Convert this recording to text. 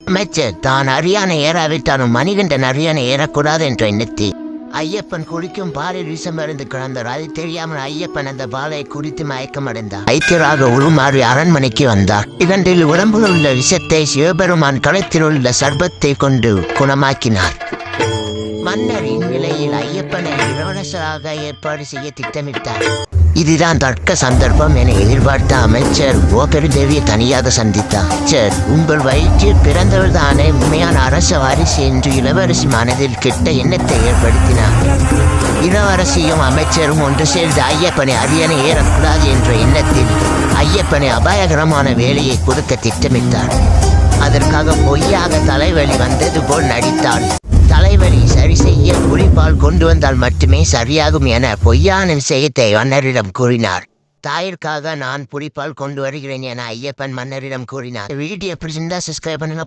அமைச்சர் தான் அரியானை ஏறாவிட்டாலும் மணிகண்டன் அரியானை ஏறக்கூடாது என்ற எண்ணத்தில் ஐயப்பன் குடிக்கும் பாலில் விஷமருந்து கிடந்தார். அது தெரியாமல் ஐயப்பன் அந்த பாலை குடித்து மயக்கமடைந்தார். வைத்தியராக உருமாறி அரண்மனைக்கு வந்தார். இதனில் உடம்பில் உள்ள விஷத்தை சிவபெருமான் களத்தில் உள்ள சர்பத்தை கொண்டு குணமாக்கினார். மன்னரின் விலையில் ஐயப்பனை இளவரசராக ஏற்பாடு செய்ய திட்டமிட்டார். இதுதான் தர்க்க சந்தர்ப்பம் என எதிர்பார்த்த அமைச்சர் பெருந்தேவியை தனியாக சந்தித்தார். அமைச்சர், உங்கள் வயிற்றில் பிறந்தவர் தானே உண்மையான அரச வாரிசு என்று இளவரசி மனதில் கெட்ட எண்ணத்தை ஏற்படுத்தினார். இளவரசியும் அமைச்சரும் ஒன்று சேர்ந்து ஐயப்பனை அரியணை ஏறக்கூடாது என்ற எண்ணத்தில் ஐயப்பனை அபாயகரமான வேலையை கொடுக்க திட்டமிட்டார். அதற்காக பொய்யாக தலைவலி வந்தது போல் நடித்தாள். தலைவலி சரி செய்ய புலிப்பால் கொண்டு வந்தால் மட்டுமே சரியாகும் என பொய்யான விஷயத்தை மன்னரிடம் கூறினார். தாயிற்காக நான் புலிப்பால் கொண்டு வருகிறேன் என ஐயப்பன் மன்னரிடம் கூறினார். வீடியோ எப்படி இருந்தால் சப்ஸ்கிரைப் பண்ணுங்க.